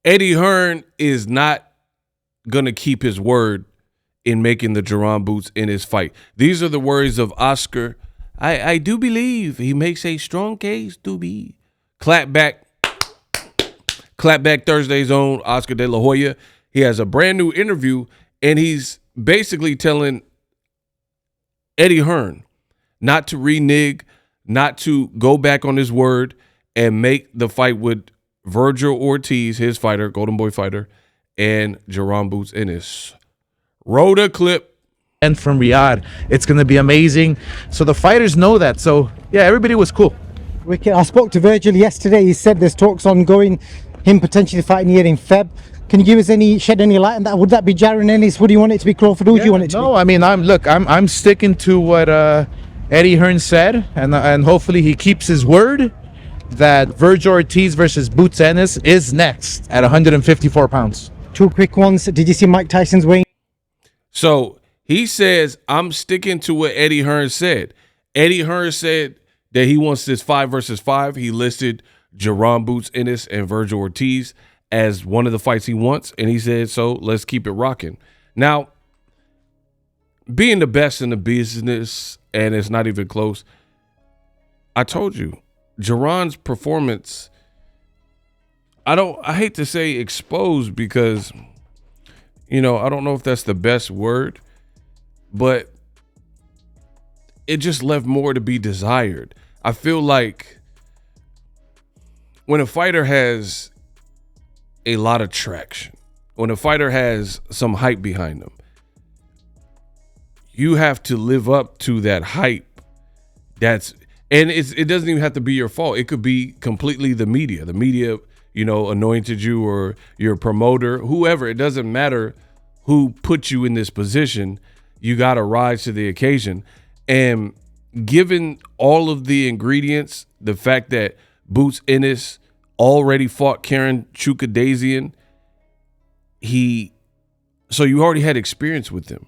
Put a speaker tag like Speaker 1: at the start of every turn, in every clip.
Speaker 1: Eddie Hearn is not going to keep his word in making the Jaron boots in his fight. These are the words of Oscar. I do believe he makes a strong case to be. Clap back Thursday's own Oscar De La Hoya. He has a brand new interview, and he's basically telling Eddie Hearn not to renege, not to go back on his word and make the fight with Virgil Ortiz, his fighter, Golden Boy fighter, and Jaron Boots Ennis. Roll the clip.
Speaker 2: And from Riyadh, it's going to be amazing. So the fighters know that. So yeah, everybody was cool.
Speaker 3: Wicked. I spoke to Virgil yesterday. He said there's talks ongoing, him potentially fighting here in Feb. Can you give us shed any light on that? Would that be Jaron Ennis? Would you want it to be Crawford? Who would you want it to be?
Speaker 2: No, I mean, I'm sticking to what Eddie Hearn said, and hopefully he keeps his word that Virgil Ortiz versus Boots Ennis is next at 154 pounds.
Speaker 3: Two quick ones. Did you see Mike Tyson's weighing?
Speaker 1: So he says, I'm sticking to what Eddie Hearn said. Eddie Hearn said that he wants this 5 versus 5. He listed Jaron Boots Ennis and Virgil Ortiz as one of the fights he wants, and he said, so let's keep it rocking. Now, being the best in the business, and it's not even close, I told you, Jaron's performance, I hate to say exposed because, I don't know if that's the best word, but it just left more to be desired. I feel like when a fighter has a lot of traction, when a fighter has some hype behind them, you have to live up to that hype. And it doesn't even have to be your fault. It could be completely the media. The media, anointed you, or your promoter, whoever. It doesn't matter who put you in this position. You got to rise to the occasion. And given all of the ingredients, the fact that Boots Ennis already fought Karen Chukadasian, so you already had experience with him.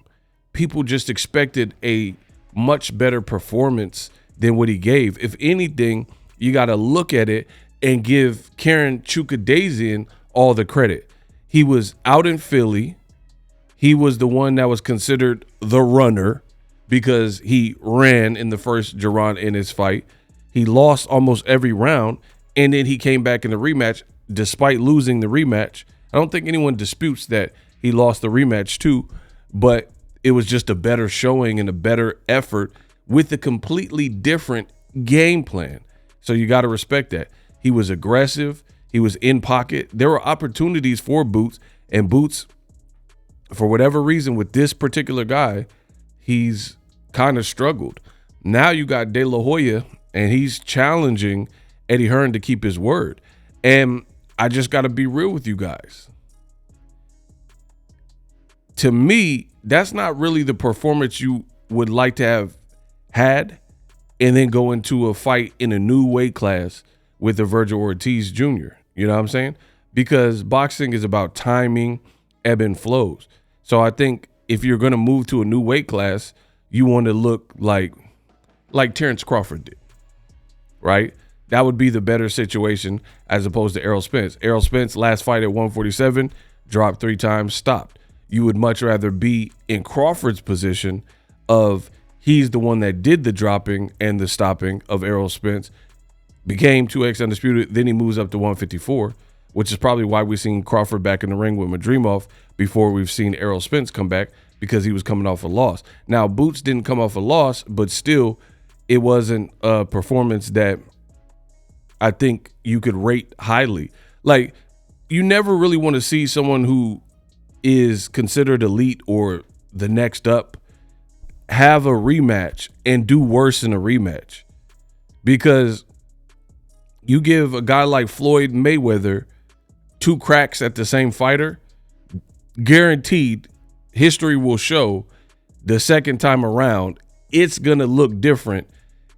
Speaker 1: People just expected a much better performance than what he gave. If anything, you got to look at it and give Karen Chukadasian all the credit. He was out in Philly. He was the one that was considered the runner because he ran in the first Jaron Ennis fight. He lost almost every round, and then he came back in the rematch despite losing the rematch. I don't think anyone disputes that he lost the rematch too, but it was just a better showing and a better effort with a completely different game plan. So you got to respect that. He was aggressive. He was in pocket. There were opportunities for Boots, and Boots, for whatever reason, with this particular guy, he's kind of struggled. Now you got De La Hoya, and he's challenging Eddie Hearn to keep his word. And I just got to be real with you guys. To me, that's not really the performance you would like to have had and then go into a fight in a new weight class with a Virgil Ortiz Jr. You know what I'm saying? Because boxing is about timing, ebb and flows. So I think if you're going to move to a new weight class, you want to look like Terrence Crawford did, right? That would be the better situation as opposed to Errol Spence. Errol Spence, last fight at 147, dropped 3 times, stopped. You would much rather be in Crawford's position of he's the one that did the dropping and the stopping of Errol Spence, became 2X undisputed, then he moves up to 154, which is probably why we've seen Crawford back in the ring with Madrimov before we've seen Errol Spence come back, because he was coming off a loss. Now, Boots didn't come off a loss, but still, it wasn't a performance that I think you could rate highly. Like, you never really want to see someone who is considered elite or the next up have a rematch and do worse in a rematch, because you give a guy like Floyd Mayweather 2 cracks at the same fighter, guaranteed history will show the second time around it's gonna look different,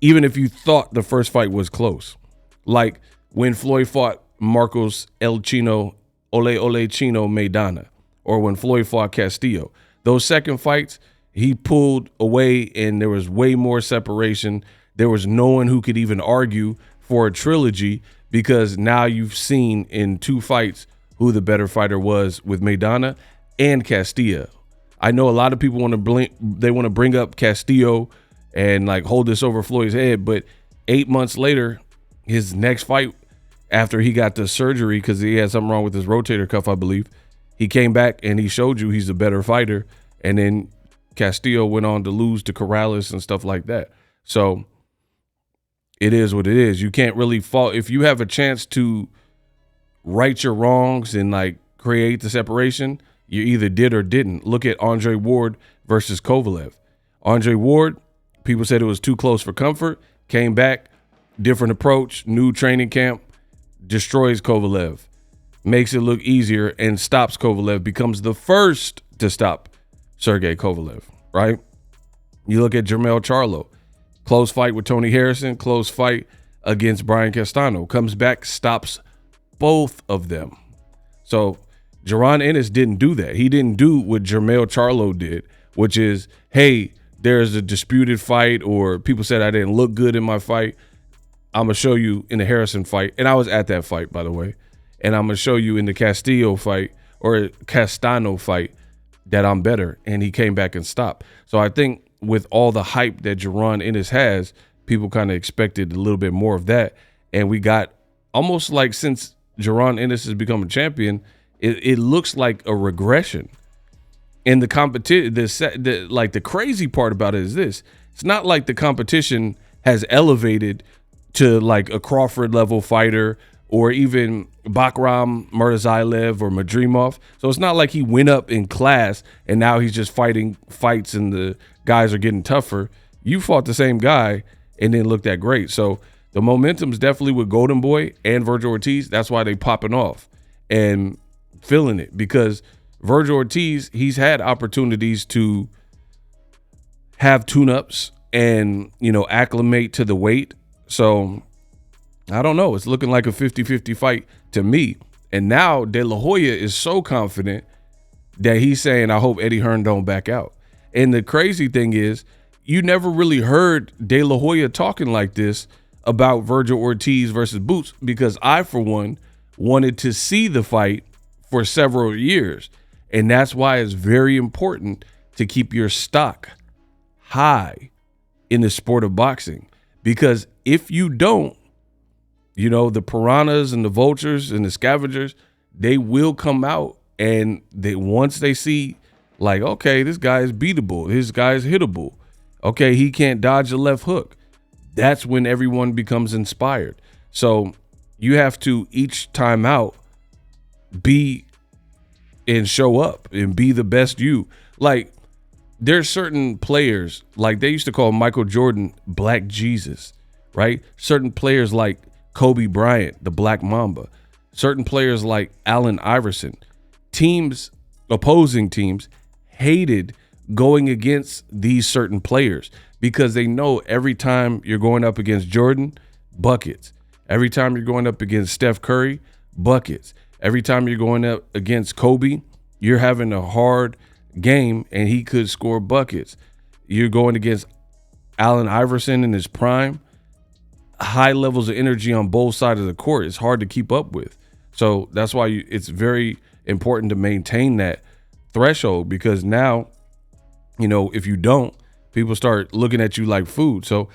Speaker 1: even if you thought the first fight was close. Like when Floyd fought Marcos El Chino Ole Chino Maidana, or when Floyd fought Castillo. Those second fights, he pulled away and there was way more separation. There was no one who could even argue for a trilogy, because now you've seen in 2 fights who the better fighter was with Maidana and Castillo. I know a lot of people want to bring up Castillo and like hold this over Floyd's head, but 8 months later, his next fight after he got the surgery because he had something wrong with his rotator cuff, I believe, he came back and he showed you he's a better fighter. And then Castillo went on to lose to Corrales and stuff like that. So it is what it is. You can't really fault if you have a chance to right your wrongs and like create the separation. You either did or didn't. Look at Andre Ward versus Kovalev. Andre Ward, people said it was too close for comfort. Came back, different approach, new training camp, destroys Kovalev, makes it look easier and stops Kovalev, becomes the first to stop Sergey Kovalev, right? You look at Jermell Charlo, close fight with Tony Harrison, close fight against Brian Castano, comes back, stops both of them. So Jaron Ennis didn't do that. He didn't do what Jermell Charlo did, which is, hey, there's a disputed fight or people said I didn't look good in my fight. I'm going to show you in the Harrison fight. And I was at that fight, by the way. And I'm going to show you in the Castillo fight or Castano fight that I'm better. And he came back and stopped. So I think with all the hype that Jaron Ennis has, people kind of expected a little bit more of that. And we got almost like since Jaron Ennis has become a champion, it looks like a regression. And the competition, the crazy part about it is this. It's not like the competition has elevated to like a Crawford level fighter or even Bakram Murtazaev or Madrimov. So it's not like he went up in class and now he's just fighting fights and the guys are getting tougher. You fought the same guy and then looked that great. So the momentum's definitely with Golden Boy and Virgil Ortiz. That's why they popping off and feeling it, because Virgil Ortiz, he's had opportunities to have tune-ups and, acclimate to the weight. So I don't know. It's looking like a 50-50 fight to me. And now De La Hoya is so confident that he's saying, I hope Eddie Hearn don't back out. And the crazy thing is, you never really heard De La Hoya talking like this about Virgil Ortiz versus Boots, because I, for one, wanted to see the fight for several years. And that's why it's very important to keep your stock high in the sport of boxing. Because if you don't, the piranhas and the vultures and the scavengers, they will come out, and once they see like, okay, this guy is beatable, this guy is hittable, okay, he can't dodge a left hook, that's when everyone becomes inspired. So you have to each time out be and show up and be the best you. Like, there's certain players, like they used to call Michael Jordan Black Jesus, right? Certain players like Kobe Bryant, the Black Mamba. Certain players like Allen Iverson. Opposing teams hated going against these certain players because they know every time you're going up against Jordan, buckets. Every time you're going up against Steph Curry, buckets. Every time you're going up against Kobe, you're having a hard game and he could score buckets. You're going against Allen Iverson in his prime, high levels of energy on both sides of the court. It's hard to keep up with. So that's why it's very important to maintain that threshold, because now, if you don't, people start looking at you like food. So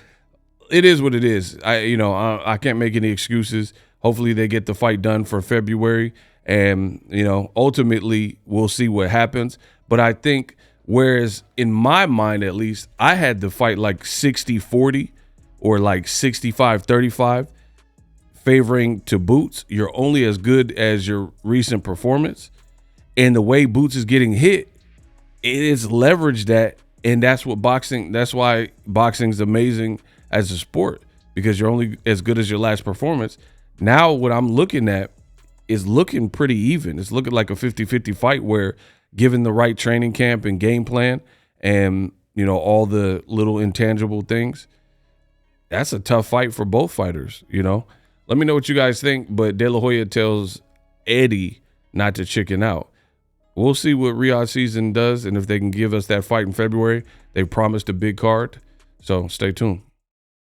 Speaker 1: it is what it is. I can't make any excuses. Hopefully they get the fight done for February, and, ultimately we'll see what happens. But I think, whereas in my mind, at least, I had the fight like 60-40 or like 65-35 favoring to Boots. You're only as good as your recent performance. And the way Boots is getting hit, it is leveraged that. And that's why boxing's amazing as a sport, because you're only as good as your last performance. Now what I'm looking at is looking pretty even. It's looking like a 50-50 fight where, given the right training camp and game plan and, all the little intangible things, that's a tough fight for both fighters, Let me know what you guys think, but De La Hoya tells Eddie not to chicken out. We'll see what Riyadh season does, and if they can give us that fight in February. They promised a big card, so stay tuned.